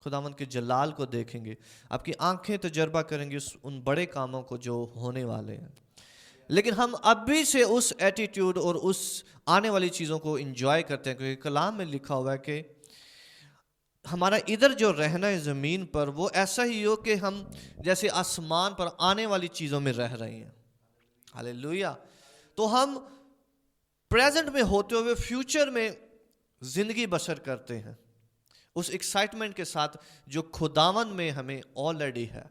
खुदावंद के जलाल को देखेंगे, आपकी आंखें तजर्बा करेंगी उन बड़े कामों को जो होने वाले हैं। लेकिन हम अभी से उस एटीट्यूड और उस आने वाली चीज़ों को एंजॉय करते हैं, क्योंकि कलाम में लिखा हुआ है कि हमारा इधर जो रहना है ज़मीन पर, वो ऐसा ही हो कि हम जैसे आसमान पर आने वाली चीज़ों में रह रहे हैं। हालेलुया। तो हम प्रेजेंट में होते हुए फ्यूचर में ज़िंदगी बसर करते हैं उस एक्साइटमेंट के साथ जो खुदावन में हमें ऑलरेडी है।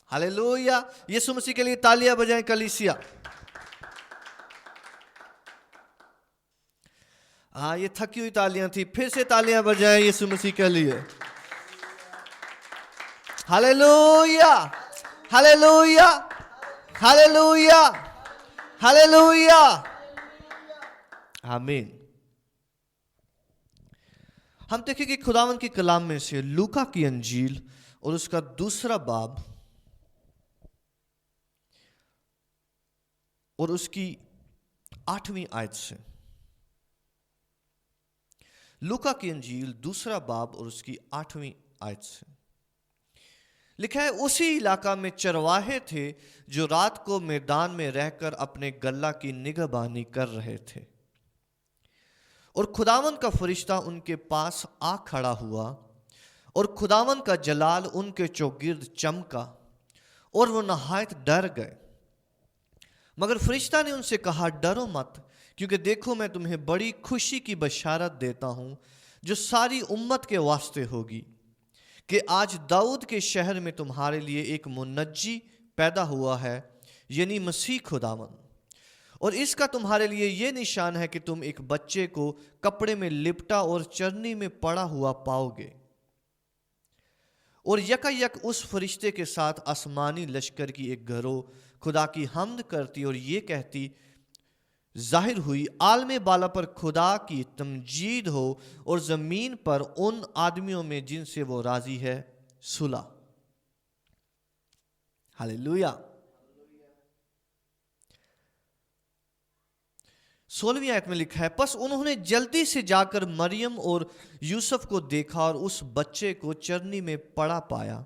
हालेलुया। यीशु मसीह के लिए तालियां बजाएं कलीसिया। हाँ, ये थकी हुई तालियां थी, फिर से तालियां बजाएं यीशु मसीह के लिए। हालेलुया, हालेलुया, हालेलुया, हालेलुया, आमीन। हम देखें कि खुदावन की कलाम में से लूका की अंजील और उसका 2 बाब और उसकी 8वीं आयत से, लूका की अंजील 2 बाब और उसकी 8वीं आयत से लिखा है, उसी इलाका में चरवाहे थे जो रात को मैदान में रहकर अपने गल्ला की निगहबानी कर रहे थे, और खुदावन का फरिश्ता उनके पास आ खड़ा हुआ, और खुदावन का जलाल उनके चौगिर्द चमका, और वो नहायत डर गए। मगर फरिश्ता ने उनसे कहा, डरो मत, क्योंकि देखो मैं तुम्हें बड़ी खुशी की बशारत देता हूं जो सारी उम्मत के वास्ते होगी, कि आज दाऊद के शहर में तुम्हारे लिए एक मुनज्जी पैदा हुआ है, यानी मसीह खुदावन। और इसका तुम्हारे लिए ये निशान है कि तुम एक बच्चे को कपड़े में लिपटा और चरनी में पड़ा हुआ पाओगे। और यकायक उस फरिश्ते के साथ आसमानी लश्कर की एक घरोह खुदा की हम्द करती और ये कहती जाहिर हुई, आलमे बाला पर खुदा की तमजीद हो, और जमीन पर उन आदमियों में जिनसे वो राजी है सुलह। हालेलुया। 16वीं आयत में लिखा है, बस उन्होंने जल्दी से जाकर मरियम और यूसुफ को देखा और उस बच्चे को चरनी में पड़ा पाया,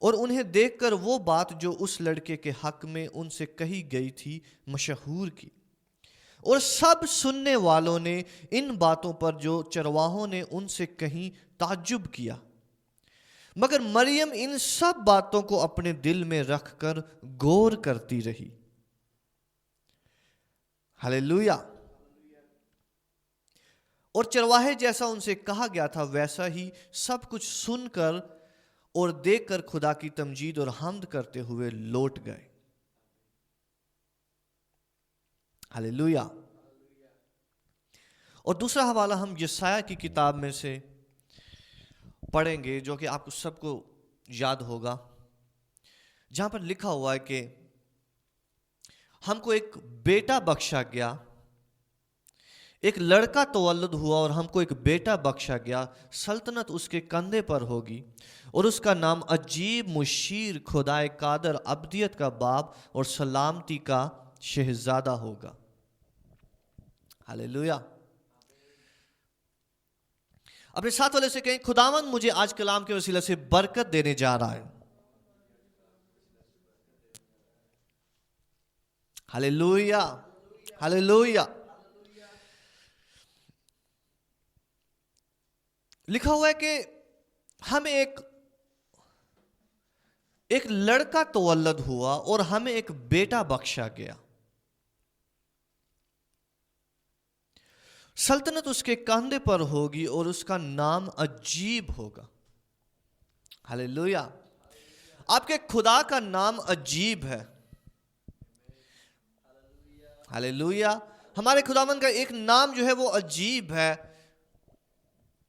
और उन्हें देखकर वो बात जो उस लड़के के हक में उनसे कही गई थी मशहूर की। और सब सुनने वालों ने इन बातों पर जो चरवाहों ने उनसे कहीं ताज्जुब किया, मगर मरियम इन सब बातों को अपने दिल में रखकर गौर करती रही। हालेलुया। और चरवाहे जैसा उनसे कहा गया था वैसा ही सब कुछ सुनकर और देखकर खुदा की तमजीद और हम्द करते हुए लौट गए। हालेलुया। और दूसरा हवाला हम यशायाह की किताब में से पढ़ेंगे, जो कि आपको सबको याद होगा, जहां पर लिखा हुआ है कि हमको एक बेटा बख्शा गया, एक लड़का तवल्लुद हुआ और हमको एक बेटा बख्शा गया, सल्तनत उसके कंधे पर होगी, और उसका नाम अजीब, मुशीर, खुदाए कादर, अब्दियत का बाप और सलामती का शहजादा होगा। हालेलुया। अपने साथ वाले से कहें, खुदावन मुझे आज कलाम के वसीला से बरकत देने जा रहा है। Hallelujah, hallelujah. लिखा हुआ है कि हमें एक लड़का तवल्लुद हुआ और हमें एक बेटा बख्शा गया, सल्तनत उसके कंधे पर होगी और उसका नाम अजीब होगा। हालेलुया। आपके खुदा का नाम अजीब है। हालेलुया। हमारे खुदावन का एक नाम जो है वो अजीब है।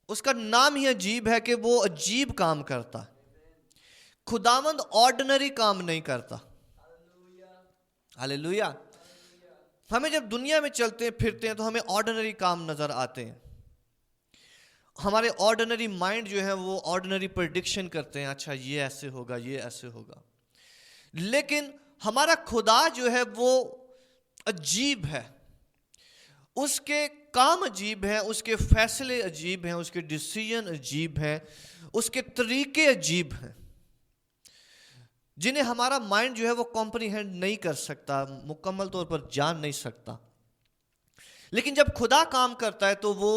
उसका नाम ही अजीब है कि वो अजीब काम करता है। खुदावंद ऑर्डिनरी काम नहीं करता। हालेलुया। हमें जब दुनिया में चलते हैं फिरते हैं तो हमें ऑर्डिनरी काम नजर आते हैं। हमारे ऑर्डिनरी माइंड जो है वो ऑर्डिनरी प्रेडिक्शन करते हैं, अच्छा ये ऐसे होगा, ये ऐसे होगा। लेकिन हमारा खुदा जो है वो अजीब है। اس کے کام عجیب ہیں، اس کے فیصلے عجیب ہیں، اس کے ڈیسیژن عجیب ہیں، اس کے طریقے عجیب ہیں، جنہیں ہمارا مائنڈ جو ہے وہ کمپریہینڈ نہیں کر سکتا، مکمل طور پر جان نہیں سکتا۔ لیکن جب خدا کام کرتا ہے تو وہ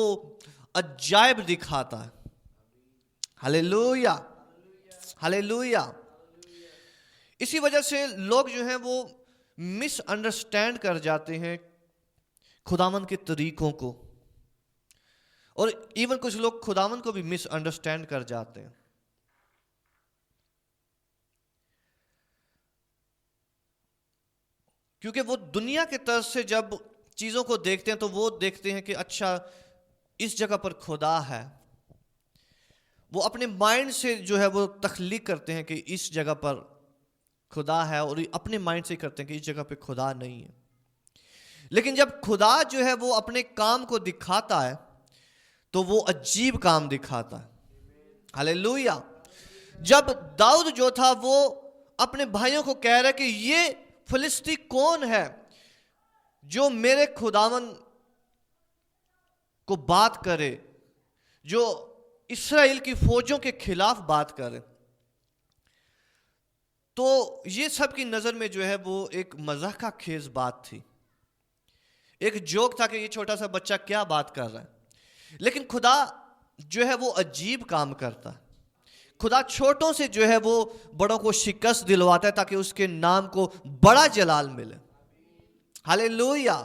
عجائب دکھاتا ہے۔ ہلیلویا، ہلیلویا۔ اسی وجہ سے لوگ جو ہیں وہ مس انڈرسٹینڈ کر جاتے ہیں خداوند کے طریقوں کو، اور ایون کچھ لوگ خداوند کو بھی مس انڈرسٹینڈ کر جاتے ہیں۔ کیونکہ وہ دنیا کے طرز سے جب چیزوں کو دیکھتے ہیں تو وہ دیکھتے ہیں کہ اچھا اس جگہ پر خدا ہے، وہ اپنے مائنڈ سے جو ہے وہ تخلیق کرتے ہیں کہ اس جگہ پر خدا ہے، اور اپنے مائنڈ سے کرتے ہیں کہ اس جگہ پہ خدا نہیں ہے۔ لیکن جب خدا جو ہے وہ اپنے کام کو دکھاتا ہے تو وہ عجیب کام دکھاتا ہے۔ ہلیلویا۔ جب داؤد جو تھا وہ اپنے بھائیوں کو کہہ رہا ہے کہ یہ فلسطی کون ہے جو میرے خداوند کو بات کرے، جو اسرائیل کی فوجوں کے خلاف بات کرے، تو یہ سب کی نظر میں جو ہے وہ ایک مضحکہ خیز بات تھی، ایک جوک تھا کہ یہ چھوٹا سا بچہ کیا بات کر رہا ہے۔ لیکن خدا جو ہے وہ عجیب کام کرتا ہے۔ خدا چھوٹوں سے جو ہے وہ بڑوں کو شکست دلواتا ہے تاکہ اس کے نام کو بڑا جلال ملے۔ ہلیلویا۔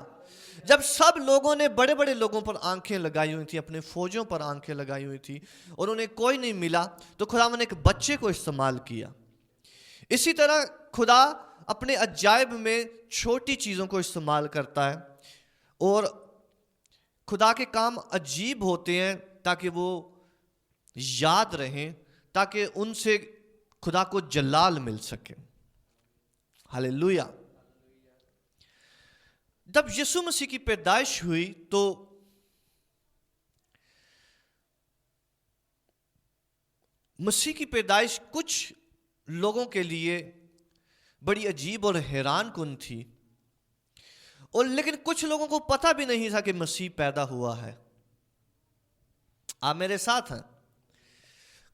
جب سب لوگوں نے بڑے بڑے لوگوں پر آنکھیں لگائی ہوئی تھی، اپنے فوجوں پر آنکھیں لگائی ہوئی تھی، اور انہیں کوئی نہیں ملا، تو خدا نے ایک بچے کو استعمال کیا۔ اسی طرح خدا اپنے عجائب میں چھوٹی چیزوں کو استعمال کرتا ہے، اور خدا کے کام عجیب ہوتے ہیں تاکہ وہ یاد رہیں، تاکہ ان سے خدا کو جلال مل سکے۔ ہلیلویا۔ جب یسوع مسیح کی پیدائش ہوئی تو مسیح کی پیدائش کچھ لوگوں کے لیے بڑی عجیب اور حیران کن تھی، اور لیکن کچھ لوگوں کو پتہ بھی نہیں تھا کہ مسیح پیدا ہوا ہے۔ آپ میرے ساتھ ہیں؟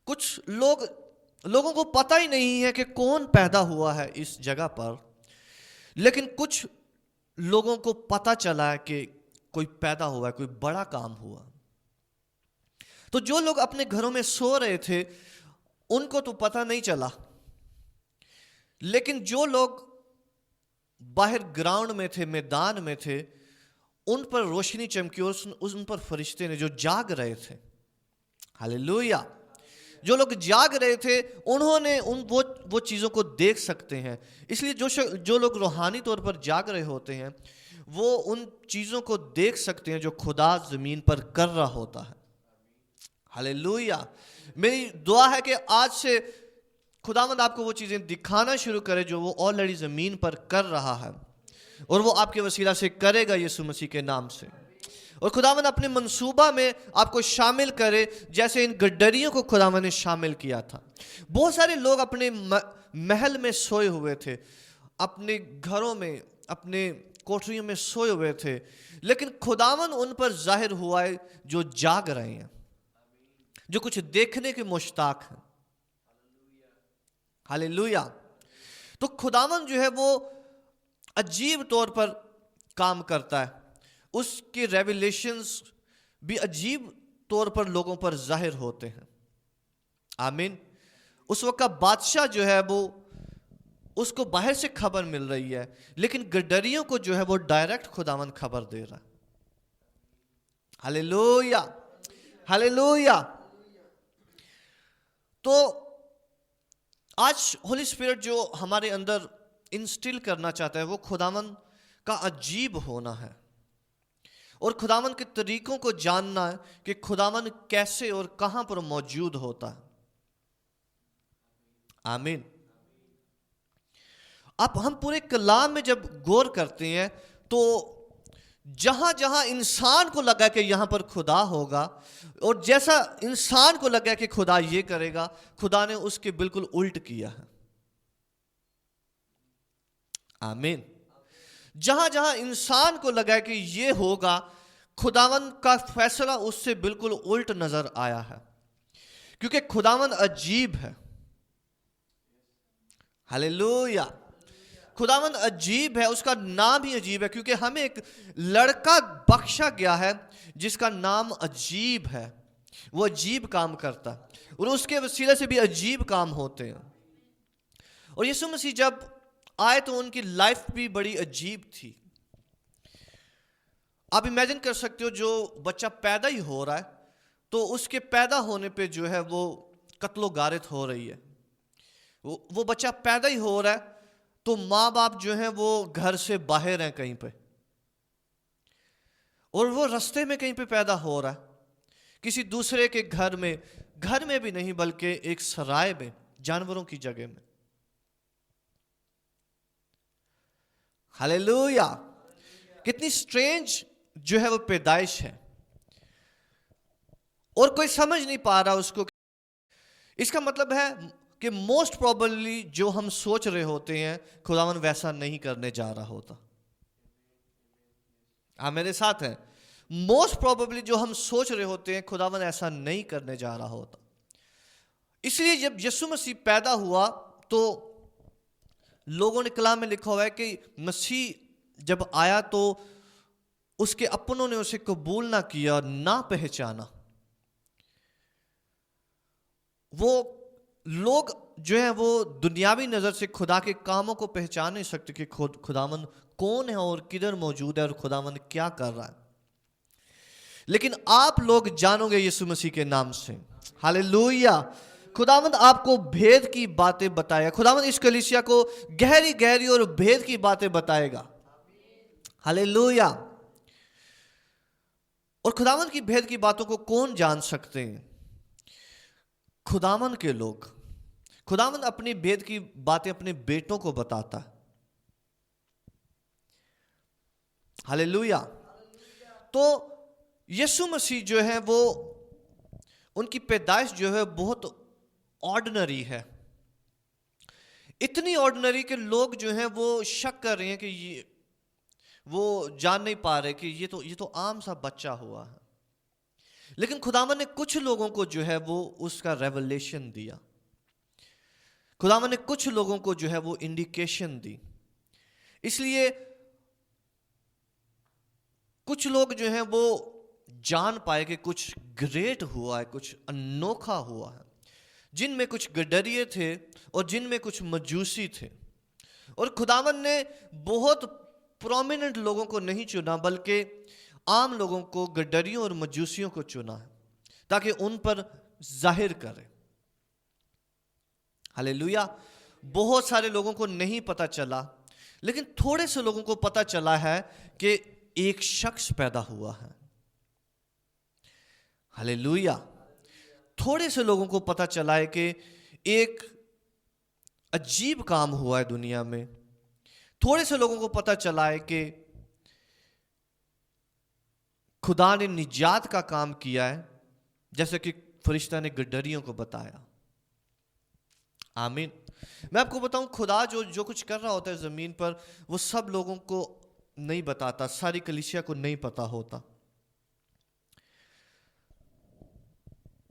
کچھ لوگوں کو پتہ ہی نہیں ہے کہ کون پیدا ہوا ہے اس جگہ پر، لیکن کچھ لوگوں کو پتہ چلا ہے کہ کوئی پیدا ہوا ہے، کوئی بڑا کام ہوا۔ تو جو لوگ اپنے گھروں میں سو رہے تھے ان کو تو پتہ نہیں چلا، لیکن جو لوگ باہر گراؤنڈ میں تھے، میدان میں تھے، ان پر روشنی چمکی، اور ان پر فرشتے نے جو جاگ رہے تھے۔ ہلیلویا۔ جو لوگ جاگ رہے تھے انہوں نے وہ چیزوں کو دیکھ سکتے ہیں، اس لیے جو لوگ روحانی طور پر جاگ رہے ہوتے ہیں وہ ان چیزوں کو دیکھ سکتے ہیں جو خدا زمین پر کر رہا ہوتا ہے۔ ہلیلویا۔ میری دعا ہے کہ آج سے خداوند آپ کو وہ چیزیں دکھانا شروع کرے جو وہ آلریڈی زمین پر کر رہا ہے، اور وہ آپ کے وسیلہ سے کرے گا یسوع مسیح کے نام سے۔ اور خداوند اپنے منصوبہ میں آپ کو شامل کرے جیسے ان گڈریوں کو خداوند نے شامل کیا تھا۔ بہت سارے لوگ اپنے محل میں سوئے ہوئے تھے، اپنے گھروں میں، اپنے کوٹریوں میں سوئے ہوئے تھے، لیکن خداوند ان پر ظاہر ہوا ہے جو جاگ رہے ہیں، جو کچھ دیکھنے کے مشتاق ہیں۔ ہلیلویا۔ تو خداوند جو ہے وہ عجیب طور پر کام کرتا ہے، اس کے ریویلیشنز بھی عجیب طور پر لوگوں پر ظاہر ہوتے ہیں۔ آمین۔ اس وقت کا بادشاہ جو ہے وہ اس کو باہر سے خبر مل رہی ہے، لیکن گڈریوں کو جو ہے وہ ڈائریکٹ خداوند خبر دے رہا ہے۔ ہلیلویا، ہلیلویا۔ تو آج ہولی اسپرٹ جو ہمارے اندر انسٹل کرنا چاہتا ہے وہ خداوند کا عجیب ہونا ہے، اور خداوند کے طریقوں کو جاننا ہے کہ خداوند کیسے اور کہاں پر موجود ہوتا ہے۔ آمین۔ اب ہم پورے کلام میں جب غور کرتے ہیں تو جہاں جہاں انسان کو لگا کہ یہاں پر خدا ہوگا، اور جیسا انسان کو لگا کہ خدا یہ کرے گا، خدا نے اس کے بالکل الٹ کیا ہے۔ آمین۔ جہاں جہاں انسان کو لگا کہ یہ ہوگا، خداوند کا فیصلہ اس سے بالکل الٹ نظر آیا ہے، کیونکہ خداوند عجیب ہے. ہاللیلویا. خداوند عجیب ہے، اس کا نام ہی عجیب ہے، کیونکہ ہمیں ایک لڑکا بخشا گیا ہے جس کا نام عجیب ہے. وہ عجیب کام کرتا ہے اور اس کے وسیلے سے بھی عجیب کام ہوتے ہیں. اور یسوع مسیح جب آئے تو ان کی لائف بھی بڑی عجیب تھی. آپ امیجن کر سکتے ہو، جو بچہ پیدا ہی ہو رہا ہے تو اس کے پیدا ہونے پہ جو ہے وہ قتل و غارت ہو رہی ہے. وہ بچہ پیدا ہی ہو رہا ہے تو ماں باپ جو ہیں وہ گھر سے باہر ہیں کہیں پہ، اور وہ رستے میں کہیں پہ پیدا ہو رہا ہے، کسی دوسرے کے گھر میں بھی نہیں بلکہ ایک سرائے میں، جانوروں کی جگہ میں. ہاللیلویا. کتنی سٹرینج جو ہے وہ پیدائش ہے، اور کوئی سمجھ نہیں پا رہا اس کو. اس کا مطلب ہے کہ موسٹ پروبیبلی جو ہم سوچ رہے ہوتے ہیں خداوند ویسا نہیں کرنے جا رہا ہوتا. آپ میرے ساتھ ہیں؟ موسٹ پروبیبلی جو ہم سوچ رہے ہوتے ہیں خداوند ایسا نہیں کرنے جا رہا ہوتا. اس لیے جب یسوع مسیح پیدا ہوا تو لوگوں نے کلام میں لکھا ہوا ہے کہ مسیح جب آیا تو اس کے اپنوں نے اسے قبول نہ کیا، نہ پہچانا. وہ لوگ جو ہیں وہ دنیاوی نظر سے خدا کے کاموں کو پہچان نہیں سکتے کہ خداوند کون ہے اور کدھر موجود ہے اور خداوند کیا کر رہا ہے. لیکن آپ لوگ جانو گے یسوع مسیح کے نام سے. ہاللیلویا. خداوند آپ کو بھید کی باتیں بتائے گا. خداوند اس کلیسیا کو گہری اور بھید کی باتیں بتائے گا. ہاللیلویا. اور خداوند کی بھید کی باتوں کو کون جان سکتے ہیں؟ خداوند کے لوگ. خداوند اپنی بھید کی باتیں اپنے بیٹوں کو بتاتا ہے. ہاللیلویا. تو یسوع مسیح جو ہے وہ ان کی پیدائش جو ہے بہت آرڈنری ہے. اتنی آرڈنری کہ لوگ جو ہیں وہ شک کر رہے ہیں کہ وہ جان نہیں پا رہے کہ یہ تو عام سا بچہ ہوا ہے. لیکن خداوند نے کچھ لوگوں کو جو ہے وہ اس کا ریولیشن دیا. خداوند نے کچھ لوگوں کو جو ہے وہ انڈیکیشن دی. اس لیے کچھ لوگ جو ہیں وہ جان پائے کہ کچھ گریٹ ہوا ہے، کچھ انوکھا ہوا ہے. جن میں کچھ گڈریے تھے اور جن میں کچھ مجوسی تھے. اور خداوند نے بہت پرومیننٹ لوگوں کو نہیں چنا بلکہ عام لوگوں کو، گڈریوں اور مجوسیوں کو چنا ہے تاکہ ان پر ظاہر کرے. ہاللیلویا. بہت سارے لوگوں کو نہیں پتا چلا، لیکن تھوڑے سے لوگوں کو پتا چلا ہے کہ ایک شخص پیدا ہوا ہے. ہاللیلویا. تھوڑے سے لوگوں کو پتا چلا ہے کہ ایک عجیب کام ہوا ہے دنیا میں. تھوڑے سے لوگوں کو پتا چلا ہے کہ خدا نے نجات کا کام کیا ہے، جیسے کہ فرشتہ نے گڈریوں کو بتایا. آمین. میں آپ کو بتاؤں، خدا جو کچھ کر رہا ہوتا ہے زمین پر وہ سب لوگوں کو نہیں بتاتا، ساری کلیسیا کو نہیں پتا ہوتا.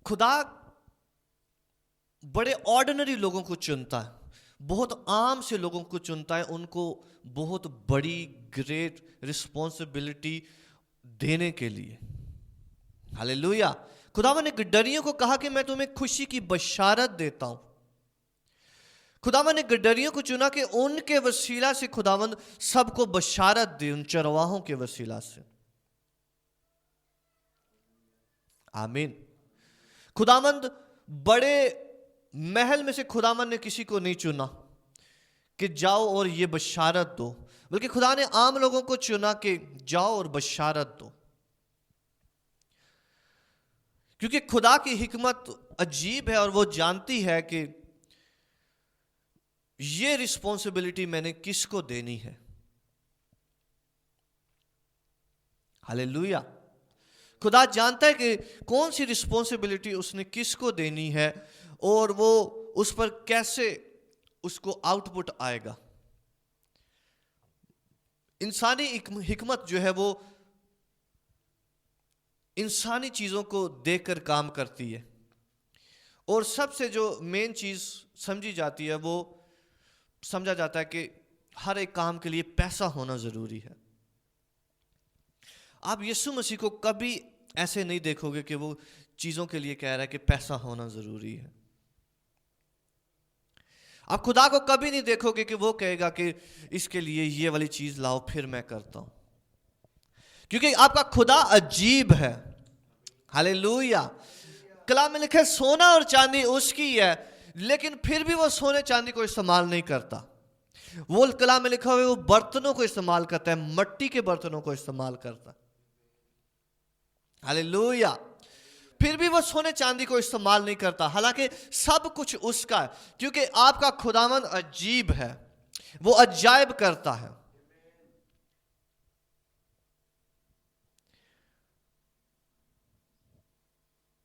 خدا بڑے آرڈنری لوگوں کو چنتا ہے، بہت عام سے لوگوں کو چنتا ہے، ان کو بہت بڑی گریٹ رسپانسبلٹی دینے کے لیے. ہاللیلویا. خداوند نے گڈریوں کو کہا کہ میں تمہیں خوشی کی بشارت دیتا ہوں. خداوند نے گڈریوں کو چنا کہ ان کے وسیلہ سے خداوند سب کو بشارت دے، ان چرواہوں کے وسیلہ سے. آمین. خداوند بڑے محل میں سے خداوند نے کسی کو نہیں چنا کہ جاؤ اور یہ بشارت دو، بلکہ خدا نے عام لوگوں کو چنا کہ جاؤ اور بشارت دو. کیونکہ خدا کی حکمت عجیب ہے اور وہ جانتی ہے کہ یہ رسپانسبلٹی میں نے کس کو دینی ہے. ہاللیلویا. خدا جانتا ہے کہ کون سی رسپانسبلٹی اس نے کس کو دینی ہے اور وہ اس پر کیسے اس کو آؤٹ پٹ آئے گا. انسانی حکمت جو ہے وہ इंसानी चीज़ों को देखकर काम करती है, और सबसे जो मेन चीज़ समझी जाती है वो समझा जाता है कि हर एक काम के लिए पैसा होना ज़रूरी है। आप यीशु मसीह को कभी ऐसे नहीं देखोगे कि वो चीज़ों के लिए कह रहा है कि पैसा होना ज़रूरी है। आप खुदा को कभी नहीं देखोगे कि वो कहेगा कि इसके लिए ये वाली चीज़ लाओ फिर मैं करता हूँ, क्योंकि आपका खुदा अजीब है। हालेलुया। कलाम में लिखा है सोना और चांदी उसकी है, लेकिन फिर भी वो सोने चांदी को इस्तेमाल नहीं करता। वो कलाम में लिखा हुआ है वो बर्तनों को इस्तेमाल करता है, मट्टी के बर्तनों को इस्तेमाल करता है। हालेलुया। फिर भी वो सोने चांदी को इस्तेमाल नहीं करता, हालांकि सब कुछ उसका है, क्योंकि आपका खुदावंद अजीब है, वो अजायब करता है।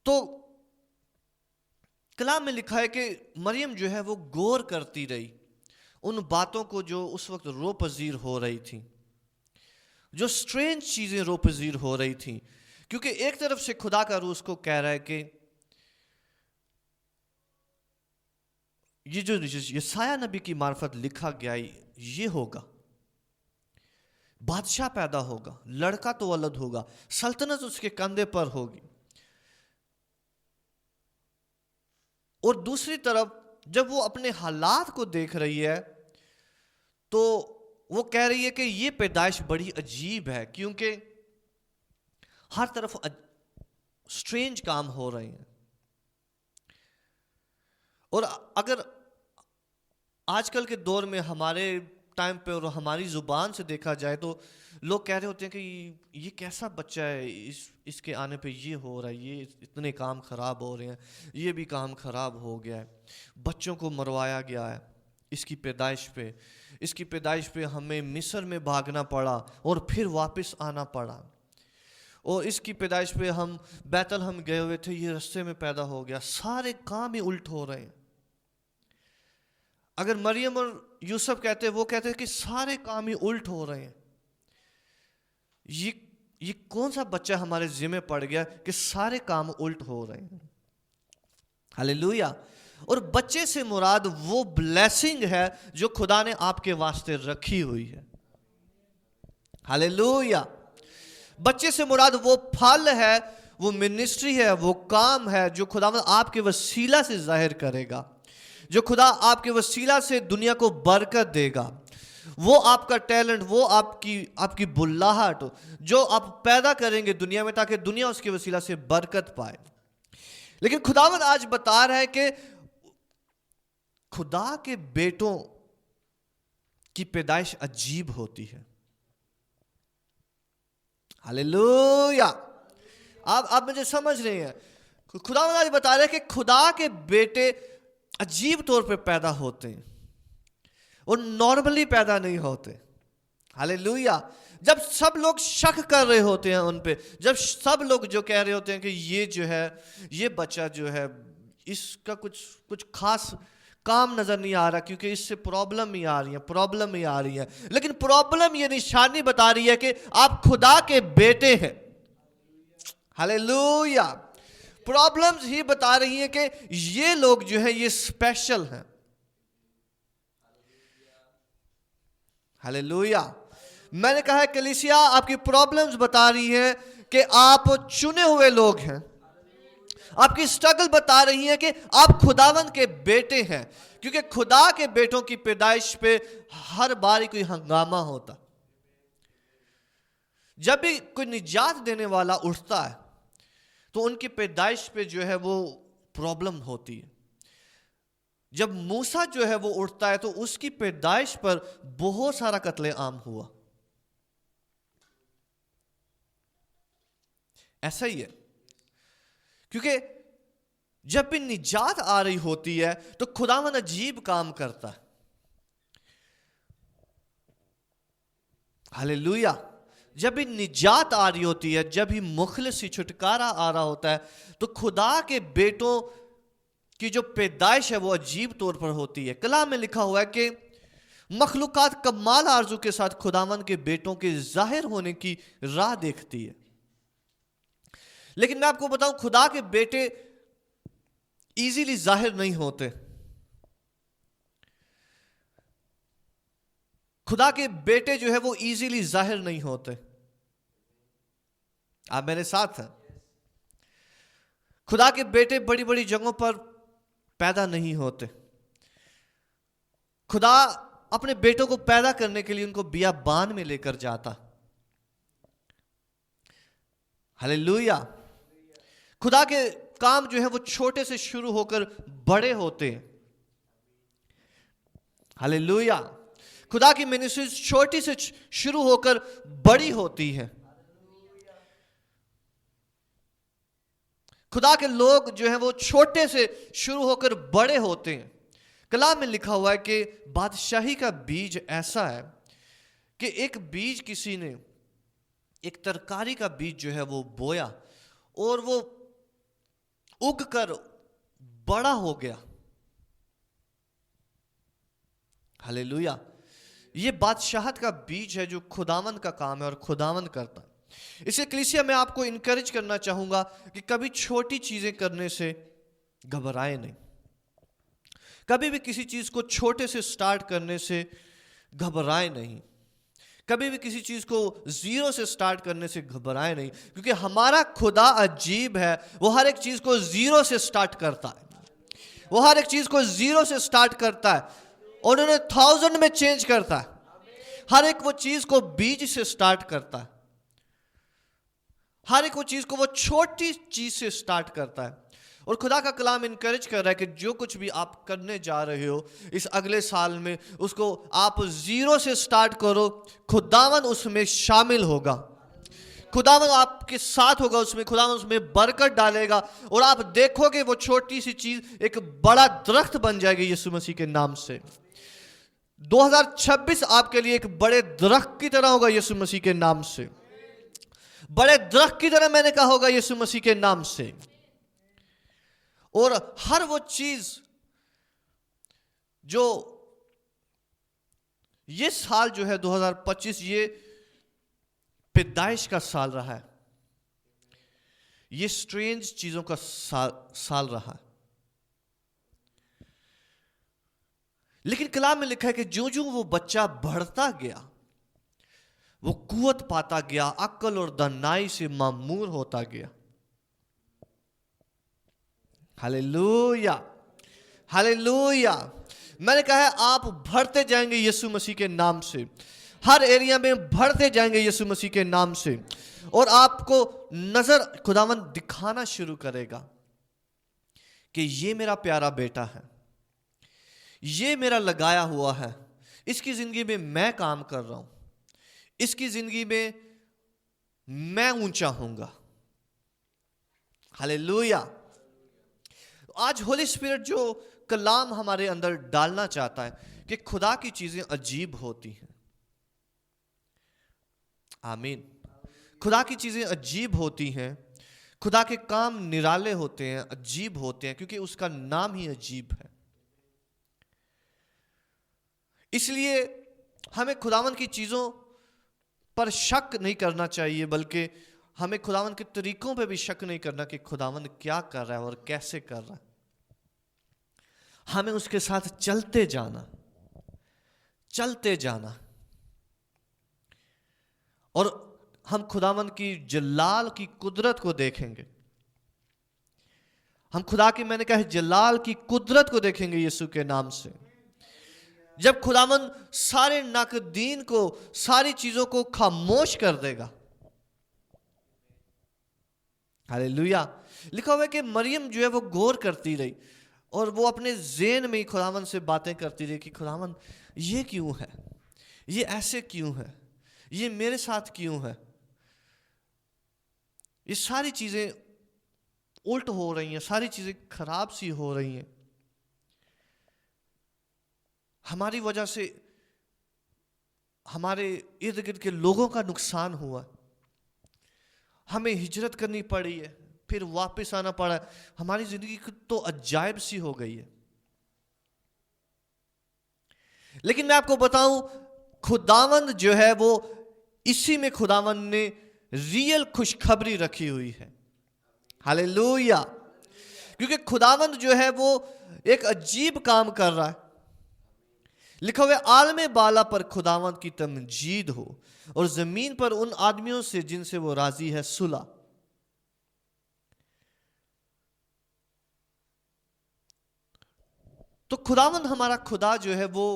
तो कलाम में लिखा है कि मरियम जो है वो गौर करती रही उन बातों को जो उस वक्त रोपजीर हो रही थी, जो स्ट्रेंज चीजें रोपजीर हो रही थी, क्योंकि एक तरफ से खुदा का रूह उसको कह रहा है कि ये जो यसाया नबी की मार्फत लिखा गया ये होगा, बादशाह पैदा होगा, लड़का तो वलद होगा, सल्तनत उसके कंधे पर होगी। और दूसरी तरफ जब वो अपने हालात को देख रही है तो वो कह रही है कि ये पैदाइश बड़ी अजीब है, क्योंकि हर तरफ स्ट्रेंज काम हो रहे हैं। और अगर आजकल के दौर में हमारे टाइम पे और हमारी जुबान से देखा जाए तो लोग कह रहे होते हैं कि ये कैसा बच्चा है, इसके आने पे ये हो रहा है, ये इतने काम खराब हो रहे हैं, ये भी काम खराब हो गया है, बच्चों को मरवाया गया है इसकी पैदाइश पे हमें मिस्र में भागना पड़ा और फिर वापस आना पड़ा, और इसकी पैदाइश पे हम बैतल हम गए हुए थे, ये रास्ते में पैदा हो गया। सारे काम ही उल्ट हो रहे हैं। अगर मरियम और यूसुफ कहते, वो कहते कि सारे काम ही उल्ट हो रहे हैं, ये कौन सा बच्चा हमारे जिम्मे पड़ गया कि सारे काम उल्ट हो रहे हैं। हालेलुया। और बच्चे से मुराद वो ब्लेसिंग है जो खुदा ने आपके वास्ते रखी हुई है। हालेलुया। बच्चे से मुराद वो फल है, वो मिनिस्ट्री है, वो काम है जो खुदा आपके वसीला से जाहिर करेगा, जो खुदा आपके वसीला से दुनिया को बरकत देगा। वो आपका टैलेंट, वो आपकी बुल्लाहट जो आप पैदा करेंगे दुनिया में, ताकि दुनिया उसके वसीला से बरकत पाए। लेकिन खुदावंद आज बता रहा है कि खुदा के बेटों की पैदाइश अजीब होती है। हालेलुया। आप मुझे समझ रहे हैं? खुदावंद आज बता रहा है कि खुदा के बेटे अजीब तौर पे पैदा होते हैं और नॉर्मली पैदा नहीं होते। हालेलुया। जब सब लोग शक कर रहे होते हैं उन पे, जब सब लोग जो कह रहे होते हैं कि ये जो है, ये बच्चा जो है, इसका कुछ खास काम नजर नहीं आ रहा, क्योंकि इससे प्रॉब्लम ही आ रही है, लेकिन प्रॉब्लम ये निशानी बता रही है कि आप खुदा के बेटे हैं। हालेलुया। प्रॉब्लम्स ही बता रही हैं कि ये लोग जो है ये स्पेशल हैं। हालेलुया। मैंने कहा है कलीसिया, आपकी प्रॉब्लम्स बता रही है कि आप चुने हुए लोग हैं। आपकी स्ट्रगल बता रही है कि आप खुदावंद के बेटे हैं, क्योंकि खुदा के बेटों की पैदाइश पे हर बार कोई हंगामा होता। जब भी कोई निजात देने वाला उठता है तो उनकी पैदाइश पे जो है वो प्रॉब्लम होती है। जब मूसा जो है वो उठता है तो उसकी पैदाइश पर बहुत सारा कत्ले आम हुआ। ऐसा ही है, क्योंकि जब भी निजात आ रही होती है तो खुदावंद अजीब काम करता है। हालेलुया। जब भी निजात आ रही होती है, जब भी मुखलिस छुटकारा आ रहा होता है, तो खुदा के बेटों की जो पैदाइश है वो अजीब तौर पर होती है। कलाम में लिखा हुआ है कि मखलूकात कमाल आरजू के साथ खुदावंद के बेटों के जाहिर होने की राह देखती है। لیکن میں آپ کو بتاؤں خدا کے بیٹے ایزیلی ظاہر نہیں ہوتے. خدا کے بیٹے جو ہے وہ ایزیلی ظاہر نہیں ہوتے. آپ میرے ساتھ ہیں؟ خدا کے بیٹے بڑی بڑی جگہوں پر پیدا نہیں ہوتے. خدا اپنے بیٹوں کو پیدا کرنے کے لیے ان کو بیابان میں لے کر جاتا. ہلیلویا. خدا کے کام جو ہے وہ چھوٹے سے شروع ہو کر بڑے ہوتے ہیں. ہلیلویا. خدا کی منسٹریز چھوٹی سے شروع ہو کر بڑی ہوتی ہے. خدا کے لوگ جو ہیں وہ چھوٹے سے شروع ہو کر بڑے ہوتے ہیں. کلام میں لکھا ہوا ہے کہ بادشاہی کا بیج ایسا ہے کہ ایک بیج کسی نے ایک ترکاری کا بیج جو ہے وہ بویا اور وہ اگ کر بڑا ہو گیا. ہلیلویا. یہ بادشاہت کا بیج ہے جو خداوند کا کام ہے اور خداوند کرتا ہے. اسے کلیسیا میں آپ کو انکریج کرنا چاہوں گا کہ کبھی چھوٹی چیزیں کرنے سے گھبرائے نہیں. کبھی بھی کسی چیز کو چھوٹے سے سٹارٹ کرنے سے گھبرائے نہیں. کبھی بھی کسی چیز کو زیرو سے سٹارٹ کرنے سے گھبرائے نہیں, کیونکہ ہمارا خدا عجیب ہے. وہ ہر ایک چیز کو زیرو سے سٹارٹ کرتا ہے. وہ ہر ایک چیز کو زیرو سے سٹارٹ کرتا ہے اور انہیں 1000 میں چینج کرتا ہے. ہر ایک وہ چیز کو بیج سے سٹارٹ کرتا ہے. ہر ایک وہ چیز کو وہ چھوٹی چیز سے سٹارٹ کرتا ہے. اور خدا کا کلام انکریج کر رہا ہے کہ جو کچھ بھی آپ کرنے جا رہے ہو اس اگلے سال میں, اس کو آپ زیرو سے سٹارٹ کرو. خداوند اس میں شامل ہوگا. خداوند آپ کے ساتھ ہوگا. اس میں خداوند اس میں برکت ڈالے گا اور آپ دیکھو گے وہ چھوٹی سی چیز ایک بڑا درخت بن جائے گی یسوع مسیح کے نام سے. 2026 آپ کے لیے ایک بڑے درخت کی طرح ہوگا یسوع مسیح کے نام سے. بڑے درخت کی طرح میں نے کہا ہوگا یسوع مسیح کے نام سے. اور ہر وہ چیز جو یہ سال جو ہے 2025 یہ پیدائش کا سال رہا ہے. یہ سٹرینج چیزوں کا سال رہا ہے. لیکن کلام میں لکھا ہے کہ جو وہ بچہ بڑھتا گیا وہ قوت پاتا گیا, عقل اور دانائی سے معمور ہوتا گیا. ہلیلویا. ہلیلویا. میں نے کہا ہے آپ بڑھتے جائیں گے یسوع مسیح کے نام سے. ہر ایریا میں بڑھتے جائیں گے یسوع مسیح کے نام سے. اور آپ کو نظر خداوند دکھانا شروع کرے گا کہ یہ میرا پیارا بیٹا ہے, یہ میرا لگایا ہوا ہے, اس کی زندگی میں کام کر رہا ہوں, اس کی زندگی میں اونچا ہوں گا. ہلیلویا. آج ہولی اسپرٹ جو کلام ہمارے اندر ڈالنا چاہتا ہے کہ خدا کی چیزیں عجیب ہوتی ہیں. آمین. خدا کی چیزیں عجیب ہوتی ہیں. خدا کے کام نرالے ہوتے ہیں, عجیب ہوتے ہیں, کیونکہ اس کا نام ہی عجیب ہے. اس لیے ہمیں خداوند کی چیزوں پر شک نہیں کرنا چاہیے, بلکہ ہمیں خداوند کے طریقوں پہ بھی شک نہیں کرنا کہ خداوند کیا کر رہا ہے اور کیسے کر رہا ہے. ہمیں اس کے ساتھ چلتے جانا اور ہم خداوند کی جلال کی قدرت کو دیکھیں گے. ہم خدا کی, میں نے کہا جلال کی قدرت کو دیکھیں گے یسوع کے نام سے. جب خداوند سارے ناقدین کو, ساری چیزوں کو خاموش کر دے گا. ہلیلویا. لکھا ہوا ہے کہ مریم جو ہے وہ غور کرتی رہی اور وہ اپنے ذہن میں خداوند سے باتیں کرتی رہی کہ خداوند یہ کیوں ہے, یہ ایسے کیوں ہے, یہ میرے ساتھ کیوں ہے, یہ ساری چیزیں الٹ ہو رہی ہیں, ساری چیزیں خراب سی ہو رہی ہیں. ہماری وجہ سے ہمارے ارد گرد کے لوگوں کا نقصان ہوا, ہمیں ہجرت کرنی پڑی ہے, پھر واپس آنا پڑا. ہماری زندگی تو عجائب سی ہو گئی ہے. لیکن میں آپ کو بتاؤں خداوند جو ہے وہ اسی میں خداوند نے ریئل خوشخبری رکھی ہوئی ہے. हालेलुया। क्योंकि खुदावंद जो है वो एक अजीब काम कर रहा है। लिखा हुआ है, आलमे बाला पर खुदावंद की तमजीद हो और जमीन पर उन आदमियों से जिनसे वो राजी है सुलह। तो खुदावंद हमारा खुदा जो है वो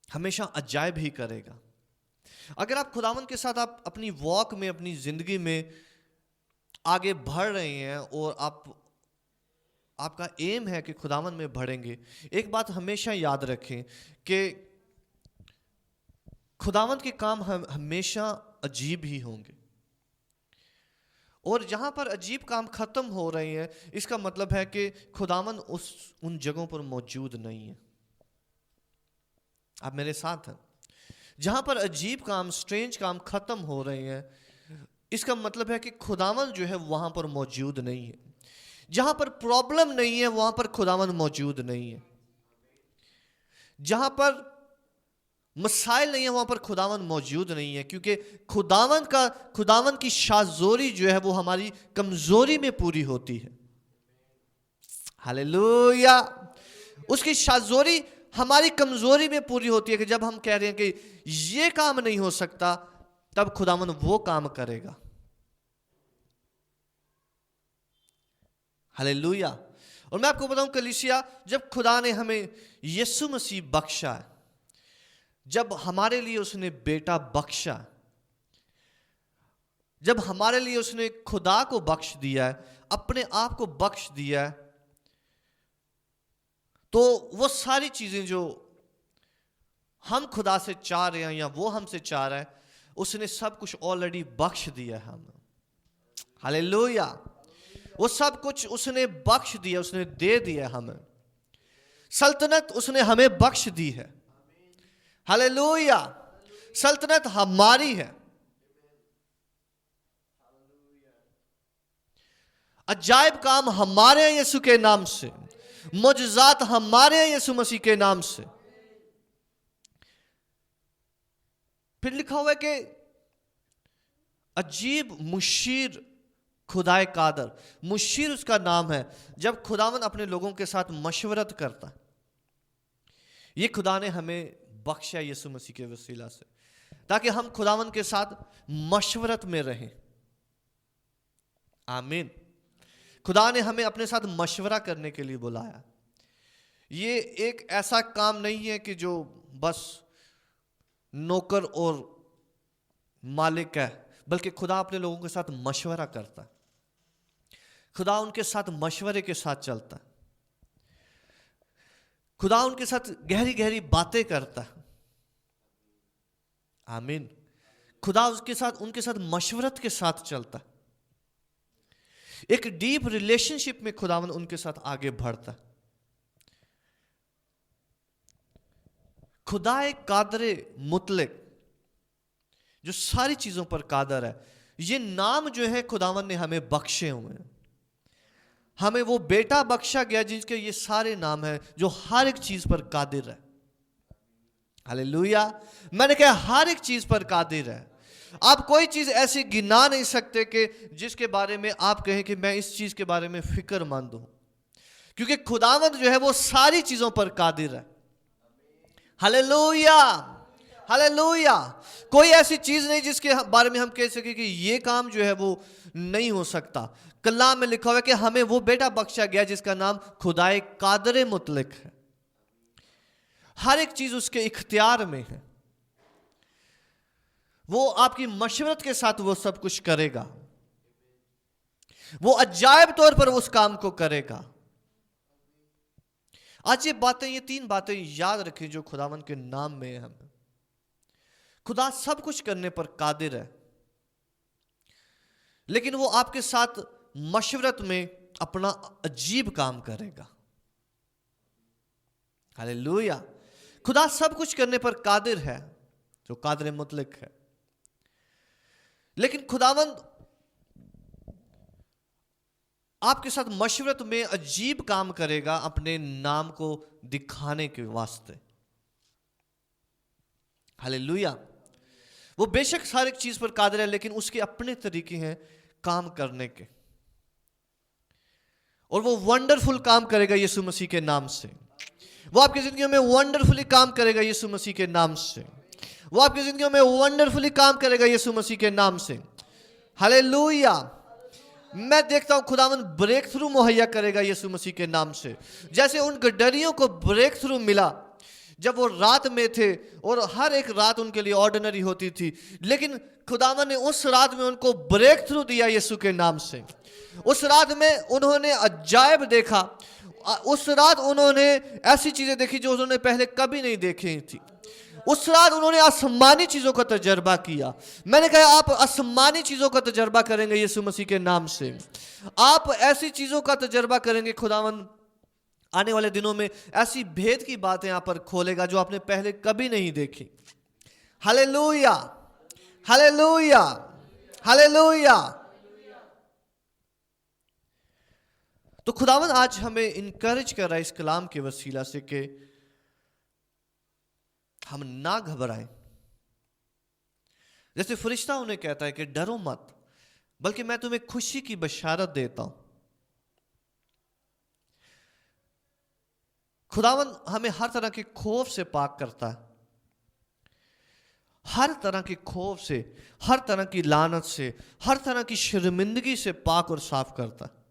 हमेशा अजायब ही करेगा। अगर आप खुदावंद के साथ आप अपनी वॉक में, अपनी जिंदगी में आगे बढ़ रहे हैं और आपका एम है कि खुदावंद में बढ़ेंगे, एक बात हमेशा याद रखें कि खुदावंद के काम हमेशा अजीब ही होंगे। और जहां पर अजीब काम खत्म हो रहे हैं, इसका मतलब है कि खुदावंद उन जगहों पर मौजूद नहीं है। आप मेरे साथ हैं? जहां पर अजीब काम, स्ट्रेंज काम खत्म हो रहे हैं, इसका मतलब है कि खुदावंद जो है वहां पर मौजूद नहीं है। जहां पर प्रॉब्लम नहीं है वहां पर खुदावंद मौजूद नहीं है। जहां पर मसाइल नहीं है वहां पर खुदावंद मौजूद नहीं है। क्योंकि खुदावंद की शाज़ोरी जो है वो हमारी कमजोरी में पूरी होती है। हालेलुया। उसकी शाज़ोरी हमारी कमजोरी में पूरी होती है कि जब हम कह रहे हैं कि ये काम नहीं हो सकता, तब खुदावंद वो काम करेगा। हालेलुया। और मैं आपको बताऊं कलीसिया, जब खुदा ने हमें यीशु मसीह बख्शा है, जब हमारे लिए उसने बेटा बख्शा, जब हमारे लिए उसने खुदा को बख्श दिया है, अपने आप को बख्श दिया है, तो वो सारी चीजें जो हम खुदा से चाह रहे हैं या वो हमसे चाह रहा है, उसने सब कुछ ऑलरेडी बख्श दिया है हमें। हालेलुया। वो सब कुछ उसने बख्श दिया, उसने दे दिया हमें। सल्तनत उसने हमें बख्श दी है। हालेलुया। सल्तनत हमारी है। अजायब काम हमारे हैं यीशु के नाम से, मुजज़ात हमारे हैं यीशु मसीह के नाम से। फिर लिखा हुआ है कि अजीब मुशीर खुदाए कादर, मुशीर उसका नाम है। जब खुदावंद अपने लोगों के साथ मशवरत करता है, ये खुदा ने हमें बख्शा यीशु मसीह के वसीला से, ताकि हम खुदावंद के साथ मशवरत में रहें। आमीन। खुदा ने हमें अपने साथ मशवरा करने के लिए बुलाया। ये एक ऐसा काम नहीं है कि जो बस नौकर और मालिक है, बल्कि खुदा अपने लोगों के साथ मशवरा करता है। खुदा उनके साथ मशवरे के साथ चलता है। खुदा उनके साथ गहरी गहरी बातें करता है। आमीन। खुदा उनके साथ मशवरत के साथ चलता है। एक डीप रिलेशनशिप में खुदावंद उनके साथ आगे बढ़ता है। खुदाए कादरे मुतलक, जो सारी चीजों पर कादर है, ये नाम जो है खुदावंद ने हमें बख्शे हुए हैं। हमें वो बेटा बख्शा गया जिसके ये सारे नाम हैं, जो हर एक चीज पर कादिर है। हालेलुया। मैंने कहा हर एक चीज पर कादिर है। आप कोई चीज ऐसी गिना नहीं सकते कि जिसके बारे में आप कहें कि मैं इस चीज के बारे में फिक्रमंद हूं, क्योंकि खुदावंद जो है वो सारी चीजों पर कादिर है। हालेलुया। हालेलुया। कोई ऐसी चीज नहीं जिसके बारे में हम कह सके कि ये काम जो है वो नहीं हो सकता। कलाम में लिखा हुआ है कि हमें वो बेटा बख्शा गया जिसका नाम खुदाए कादरे मुतलक है। हर एक चीज उसके इख्तियार में है। वो आपकी मशवरत के साथ वो सब कुछ करेगा। वो अजायब तौर पर उस काम को करेगा। आज ये तीन बातें याद रखें जो खुदावंद के नाम में है। हमें खुदा सब कुछ करने पर कादिर है, लेकिन वो आपके साथ मशवरत में अपना अजीब काम करेगा। हालेलुया। खुदा सब कुछ करने पर कादिर है, जो कादिर मुतलक है, लेकिन खुदावंद आपके साथ मशवरत में अजीब काम करेगा अपने नाम को दिखाने के वास्ते। हालेलुया। वो बेशक हर एक चीज पर कादिर है, लेकिन उसके अपने तरीके हैं काम करने के, और वो वंडरफुल काम करेगा यीशु मसीह के नाम से। वो आपकी जिंदगी में वंडरफुली काम करेगा यीशु मसीह के नाम से। वो आपकी जिंदगी में वंडरफुली काम करेगा यीशु मसीह के नाम से। हालेलुया। मैं देखता हूं खुदावन ब्रेक थ्रू मुहैया करेगा यीशु मसीह के नाम से। जैसे उन गडरियों को ब्रेक थ्रू मिला जब वो रात में थे, और हर एक रात उनके लिए ऑर्डिनरी होती थी, लेकिन खुदावन ने उस रात में उनको ब्रेक थ्रू दिया यीशु के नाम से। उस रात में उन्होंने अजायब देखा। उस रात उन्होंने ऐसी चीजें देखी जो उन्होंने पहले कभी नहीं देखी थी। उस रात उन्होंने आसमानी चीजों का तजर्बा किया। मैंने कहा आप आसमानी चीजों का तजर्बा करेंगे यीशु मसीह के नाम से। आप ऐसी चीजों का तजर्बा करेंगे। खुदावन आने वाले दिनों में ऐसी भेद की बातें यहाँ पर खोलेगा जो आपने पहले कभी नहीं देखी। Hallelujah, hallelujah, hallelujah. तो खुदावन आज हमें इनकरेज कर रहा है इस कलाम के वसीला से कि हम ना घबराएं। जैसे फरिश्ता उन्हें कहता है कि डरो मत, बल्कि मैं तुम्हें खुशी की बशारत देता हूं। खुदावन हमें हर तरह के खौफ से पाक करता है, हर तरह के खौफ से, हर तरह की लानत से, हर तरह की शर्मिंदगी से पाक और साफ करता है।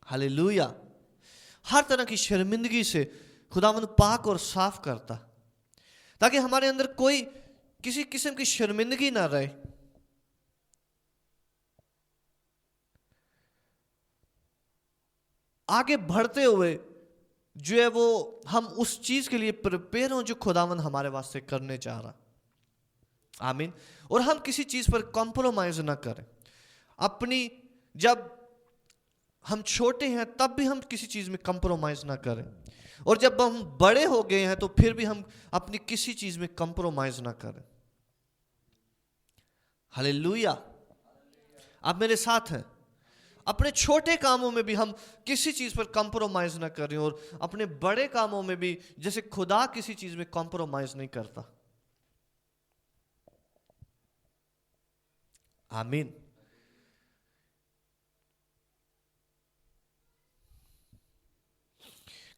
हालेलुया। हर तरह की शर्मिंदगी से खुदावंद पाक और साफ करता, ताकि हमारे अंदर कोई किसी किस्म की शर्मिंदगी ना रहे। आगे बढ़ते हुए जो है वो हम उस चीज के लिए प्रिपेयर हों जो खुदावंद हमारे वास्ते करने चाह रहा। आमीन। और हम किसी चीज पर कॉम्प्रोमाइज ना करें। अपनी जब हम छोटे हैं तब भी हम किसी चीज में कंप्रोमाइज ना करें, और जब हम बड़े हो गए हैं तो फिर भी हम अपनी किसी चीज में कंप्रोमाइज ना करें। हालेलुया। आप मेरे साथ हैं। अपने छोटे कामों में भी हम किसी चीज पर कंप्रोमाइज ना करें, और अपने बड़े कामों में भी जैसे खुदा किसी चीज में कंप्रोमाइज नहीं करता। आमीन।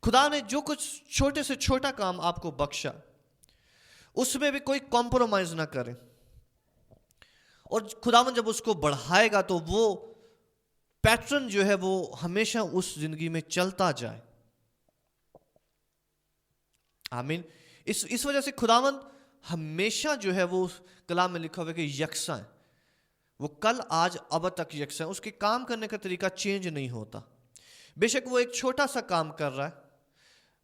खुदा ने जो कुछ छोटे से छोटा काम आपको बख्शा, उसमें भी कोई कॉम्प्रोमाइज ना करें, और खुदावन जब उसको बढ़ाएगा तो वो पैटर्न जो है वो हमेशा उस जिंदगी में चलता जाए। आमीन। इस वजह से खुदावन हमेशा जो है वो कलाम में लिखा हुआ है कि यकसा है। वो कल आज अब तक यकसा है। उसके काम करने का तरीका चेंज नहीं होता। बेशक वो एक छोटा सा काम कर रहा है,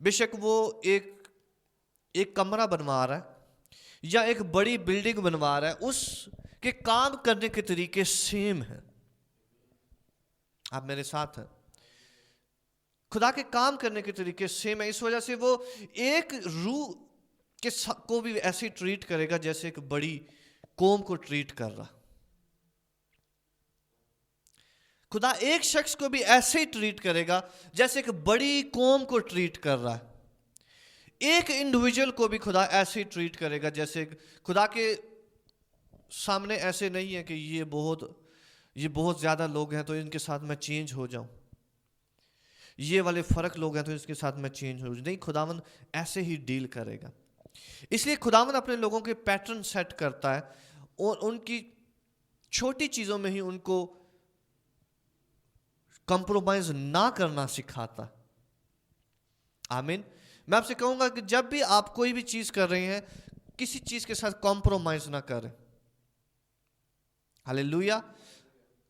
बेशक वो एक कमरा बनवा रहा है या एक बड़ी बिल्डिंग बनवा रहा है, उसके काम करने के तरीके सेम हैं। आप मेरे साथ हैं। खुदा के काम करने के तरीके सेम है। इस वजह से वो एक रूह को भी ऐसे ट्रीट करेगा जैसे एक बड़ी कौम को ट्रीट कर रहा। खुदा एक शख्स को भी ऐसे ही ट्रीट करेगा जैसे एक बड़ी कौम को ट्रीट कर रहा है। एक इंडिविजुअल को भी खुदा ऐसे ही ट्रीट करेगा जैसे खुदा के सामने ऐसे नहीं है कि ये बहुत ज़्यादा लोग हैं तो इनके साथ मैं चेंज हो जाऊं, ये वाले फ़र्क लोग हैं तो इसके साथ मैं चेंज हो जाऊं। नहीं, खुदावन ऐसे ही डील करेगा। इसलिए खुदावन अपने लोगों के पैटर्न सेट करता है और उनकी छोटी चीज़ों में ही उनको कंप्रोमाइज ना करना सिखाता। आमीन। मैं आपसे कहूंगा कि जब भी आप कोई भी चीज कर रहे हैं, किसी चीज के साथ कॉम्प्रोमाइज ना करें। हालेलुया।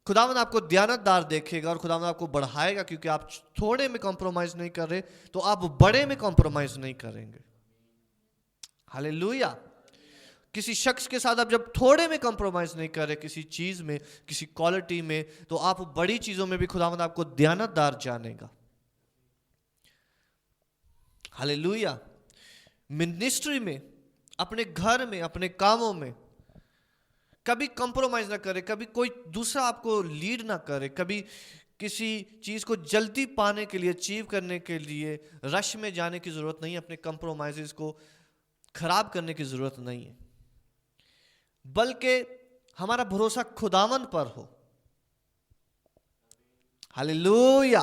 खुदावन आपको दयानतदार देखेगा और खुदावन आपको बढ़ाएगा, क्योंकि आप थोड़े में कॉम्प्रोमाइज नहीं कर रहे तो आप बड़े में कॉम्प्रोमाइज नहीं करेंगे। हालेलुया। किसी शख्स के साथ आप जब थोड़े में कंप्रोमाइज नहीं कर रहे, किसी चीज में, किसी क्वालिटी में, तो आप बड़ी चीजों में भी खुदावंद आपको दयानतदार जानेगा। हालेलुया। मिनिस्ट्री में, अपने घर में, अपने कामों में कभी कंप्रोमाइज ना करे, कभी कोई दूसरा आपको लीड ना करे, कभी किसी चीज को जल्दी पाने के लिए, अचीव करने के लिए रश में जाने की जरूरत नहीं है, अपने कंप्रोमाइजेस को खराब करने की जरूरत नहीं है, बल्कि हमारा भरोसा खुदावन पर हो। हालेलुया।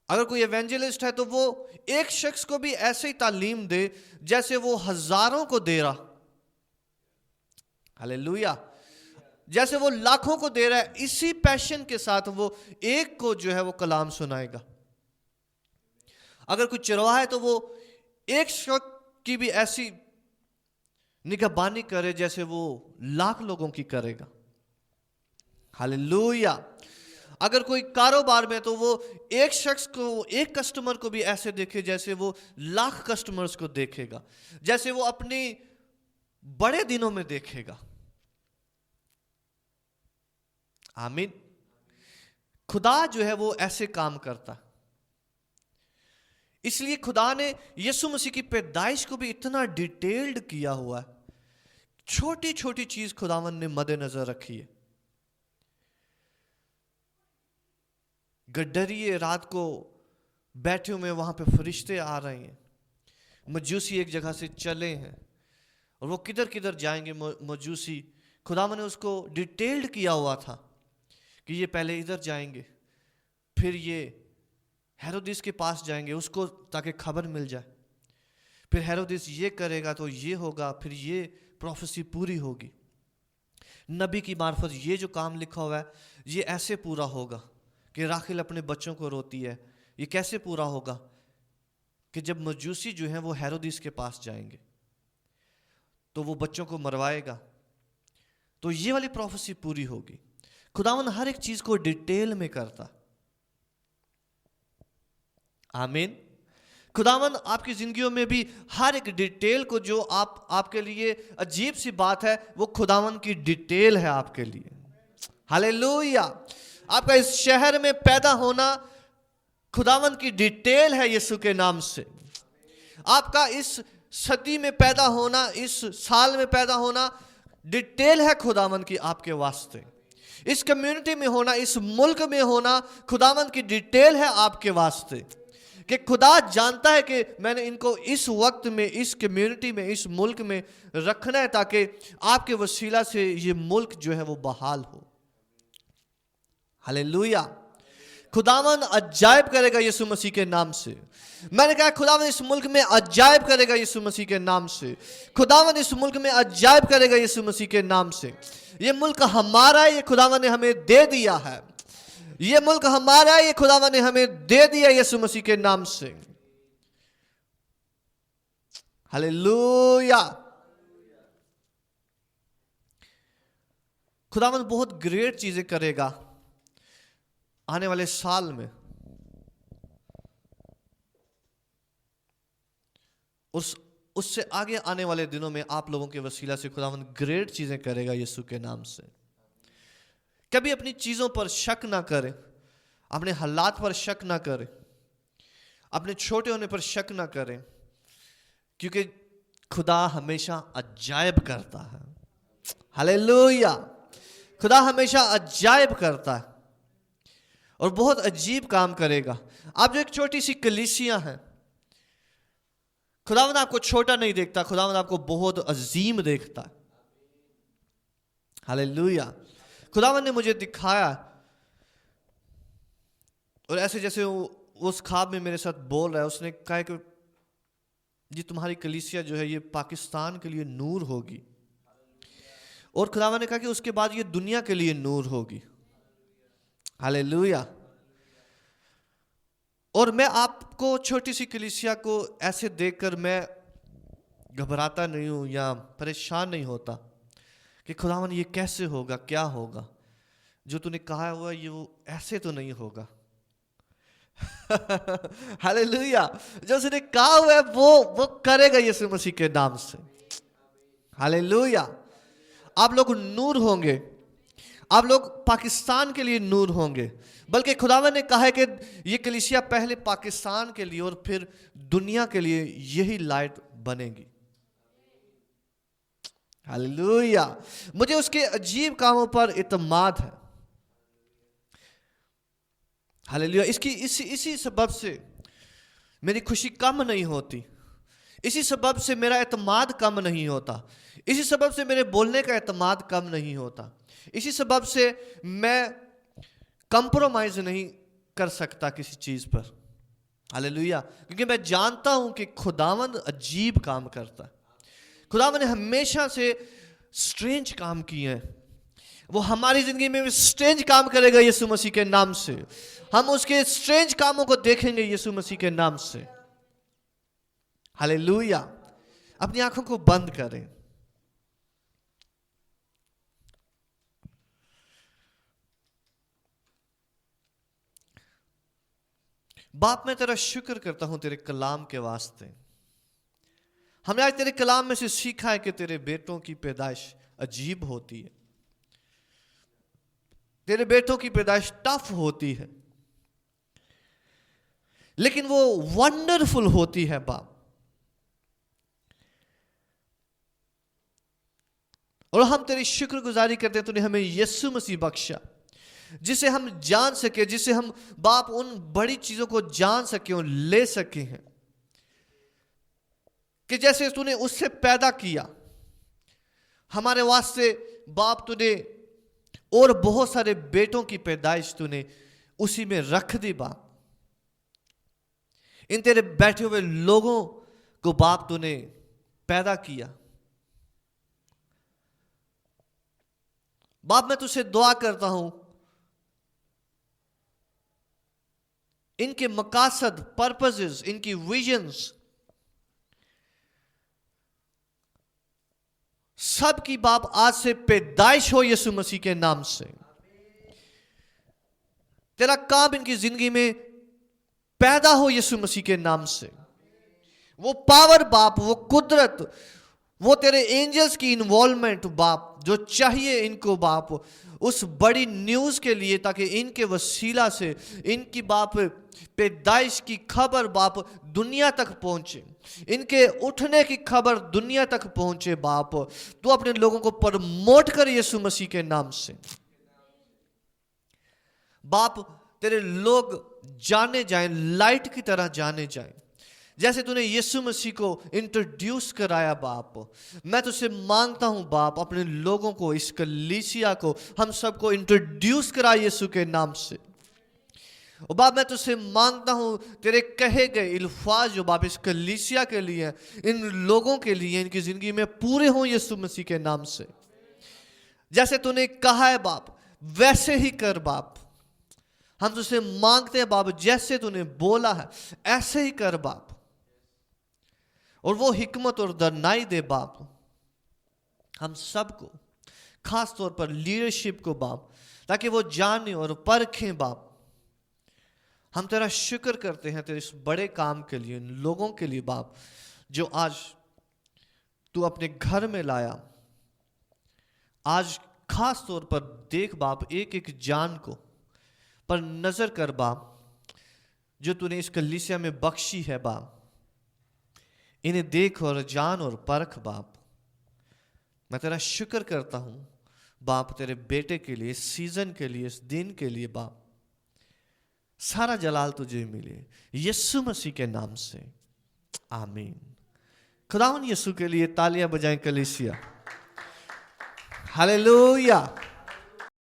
अगर कोई एवेंजलिस्ट है तो वो एक शख्स को भी ऐसे ही तालीम दे जैसे वो हजारों को दे रहा। हालेलुया। जैसे वो लाखों को दे रहा है, इसी पैशन के साथ वो एक को जो है वो कलाम सुनाएगा। अगर कोई चरवाहा है तो वो एक शख्स की भी ऐसी निगहबानी करे जैसे वो लाख लोगों की करेगा। हालेलुया। अगर कोई कारोबार में तो वो एक शख्स को, एक कस्टमर को भी ऐसे देखे जैसे वो लाख कस्टमर्स को देखेगा, जैसे वो अपनी बड़े दिनों में देखेगा। आमीन। खुदा जो है वो ऐसे काम करता। इसलिए खुदा ने यीशु मसीह की पैदाइश को भी इतना डिटेल्ड किया हुआ है। छोटी छोटी चीज खुदावन ने मद्देनजर रखी है। गड्ढरिए रात को बैठे हुए वहां पे फरिश्ते आ रहे हैं, मजूसी एक जगह से चले हैं और वो किधर किधर जाएंगे मजूसी, खुदावन ने उसको डिटेल्ड किया हुआ था कि ये पहले इधर जाएंगे, फिर ये हेरोदिस के पास जाएंगे उसको ताकि खबर मिल जाए, फिर हेरोदिस ये करेगा तो ये होगा, फिर ये प्रोफेसी पूरी होगी। नबी की मार्फत ये जो काम लिखा हुआ है ये ऐसे पूरा होगा कि राखिल अपने बच्चों को रोती है। ये कैसे पूरा होगा कि जब मजूसी जो है वो हेरोदिस के पास जाएंगे तो वो बच्चों को मरवाएगा, तो ये वाली प्रोफेसी पूरी होगी। खुदावन हर एक चीज को डिटेल में करता। आमीन। खुदावन आपकी जिंदगियों में भी हर एक डिटेल को, जो आपके लिए अजीब सी बात है, वो खुदावन की डिटेल है आपके लिए। हालेलुया। आपका इस शहर में पैदा होना खुदावन की डिटेल है यीशु के नाम से। आपका इस सदी में पैदा होना, इस साल में पैदा होना डिटेल है खुदावन की आपके वास्ते। इस कम्युनिटी में होना, इस मुल्क में होना खुदावन की डिटेल है आपके वास्ते, कि खुदा जानता है कि मैंने इनको इस वक्त में, इस कम्युनिटी में, इस मुल्क में रखना है ताकि आपके वसीला से ये मुल्क जो है वो बहाल हो। हालेलुया। खुदावन अजायब करेगा यीशु मसीह के नाम से। मैंने कहा खुदावन इस मुल्क में अजायब करेगा यीशु मसीह के नाम से। खुदावन इस मुल्क में अजायब करेगा यीशु मसीह के नाम से। ये मुल्क हमारा है, ये खुदावन ने हमें दे दिया है। ये मुल्क हमारा है, ये खुदावन ने हमें दे दिया यीशु मसीह के नाम से। हालेलुया। खुदावन बहुत ग्रेट चीजें करेगा आने वाले साल में। उससे आगे आने वाले दिनों में आप लोगों के वसीला से खुदावन ग्रेट चीजें करेगा यीशु के नाम से। कभी अपनी चीजों पर शक ना करें, अपने हालात पर शक ना करें, अपने छोटे होने पर शक ना करें, क्योंकि खुदा हमेशा अजायब करता है। हालेलुया। खुदा हमेशा अजायब करता है और बहुत अजीब काम करेगा। आप जो एक छोटी सी कलीसिया है, खुदावंद आपको छोटा नहीं देखता, खुदावंद आपको बहुत अजीम देखता है। हालेलुया। खुदावंद ने मुझे दिखाया और ऐसे जैसे उस ख्वाब में मेरे साथ बोल रहा है, उसने कहा कि जी तुम्हारी कलीसिया जो है ये पाकिस्तान के लिए नूर होगी, और खुदावंद ने कहा कि उसके बाद ये दुनिया के लिए नूर होगी। हालेलुया। और मैं आपको छोटी सी कलीसिया को ऐसे देखकर मैं घबराता नहीं हूं या परेशान नहीं होता कि खुदावन ये कैसे होगा, क्या होगा, जो तूने कहा हुआ ये वो ऐसे तो नहीं होगा। हालेलुया। जो उसने कहा हुआ है वो करेगा यीशु मसीह के नाम से। हालेलुया। आप लोग नूर होंगे, आप लोग पाकिस्तान के लिए नूर होंगे, बल्कि खुदावन ने कहा है कि ये कलीसिया पहले पाकिस्तान के लिए और फिर दुनिया के लिए यही लाइट बनेगी। हालेलुया। मुझे उसके अजीब कामों पर इत्मीनान है। हालेलुया। इसी सबब से मेरी खुशी कम नहीं होती, इसी सबब से मेरा एतमाद कम नहीं होता, इसी सबब से मेरे बोलने का एतमाद कम नहीं होता, इसी सबब से मैं कंप्रोमाइज नहीं कर सकता किसी चीज पर। हालेलुया। क्योंकि मैं जानता हूं कि खुदावंद अजीब काम करता है। खुदावंद ने हमेशा से स्ट्रेंज काम किए हैं, वो हमारी जिंदगी में भी स्ट्रेंज काम करेगा यीशु मसीह के नाम से। हम उसके स्ट्रेंज कामों को देखेंगे यीशु मसीह के नाम से। हालेलुया। अपनी आंखों को बंद करें। बाप, मैं तेरा शुक्र करता हूं तेरे कलाम के वास्ते। हमने आज तेरे कलाम में से सीखा है कि तेरे बेटों की पैदाइश अजीब होती है, तेरे बेटों की पैदाइश टफ होती है, लेकिन वो वंडरफुल होती है बाप। और हम तेरी शुक्रगुजारी करते हैं, तूने हमें यीशु मसीह बख्शा जिसे हम जान सके, जिसे हम बाप उन बड़ी चीजों को जान सके और ले सके हैं कि जैसे तूने उससे पैदा किया हमारे वास्ते बाप, तूने और बहुत सारे बेटों की पैदाइश तूने उसी में रख दी बाप। इन तेरे बैठे हुए लोगों को बाप तूने पैदा किया। बाप, मैं तुझसे दुआ करता हूं, इनके मकासद, पर्पसेस, इनकी विजन्स सब की बाप आज से पैदाइश हो यीशु मसीह के नाम से। तेरा काम इनकी जिंदगी में पैदा हो यीशु मसीह के नाम से। वो पावर बाप, वो कुदरत, वो तेरे एंजल्स की इन्वॉल्वमेंट बाप जो चाहिए इनको बाप उस बड़ी न्यूज के लिए, ताकि इनके वसीला से इनकी बाप पैदाइश की खबर बाप दुनिया तक पहुंचे, इनके उठने की खबर दुनिया तक पहुंचे बाप। तू अपने लोगों को प्रमोट कर यीशु मसीह के नाम से बाप। तेरे लोग जाने जाएं, लाइट की तरह जाने जाएं, जैसे तूने यीशु मसीह को इंट्रोड्यूस कराया बाप। मैं तुझसे मांगता हूं बाप, अपने लोगों को, इस कलीसिया को, हम सबको इंट्रोड्यूस करा यीशु के नाम से। और बाप, मैं तुझसे मांगता हूं तेरे कहे गए अल्फाज जो बाप इस कलीसिया के लिए, इन लोगों के लिए, इनकी जिंदगी में पूरे हों यीशु मसीह के नाम से। जैसे तूने कहा है बाप वैसे ही कर बाप। हम तुझसे मांगते हैं बाप, जैसे तूने बोला है ऐसे ही कर बाप। और वो हिकमत और दरनाई दे बाप हम सबको, खास तौर पर लीडरशिप को बाप, ताकि वो जाने और परखें बाप। हम तेरा शुक्र करते हैं तेरे इस बड़े काम के लिए, इन लोगों के लिए बाप, जो आज तू अपने घर में लाया। आज खास तौर पर देख बाप, एक एक जान को पर नजर कर बाप, जो तूने इस कलीसिया में बख्शी है बाप। इन्हें देख और जान और परख बाप। मैं तेरा शुक्र करता हूं बाप तेरे बेटे के लिए, इस सीजन के लिए, इस दिन के लिए बाप। सारा जलाल तुझे मिले यीशु मसीह के नाम से, आमीन। खुदावन यीशु के लिए तालियां बजाएं कलीसिया। हालेलुया।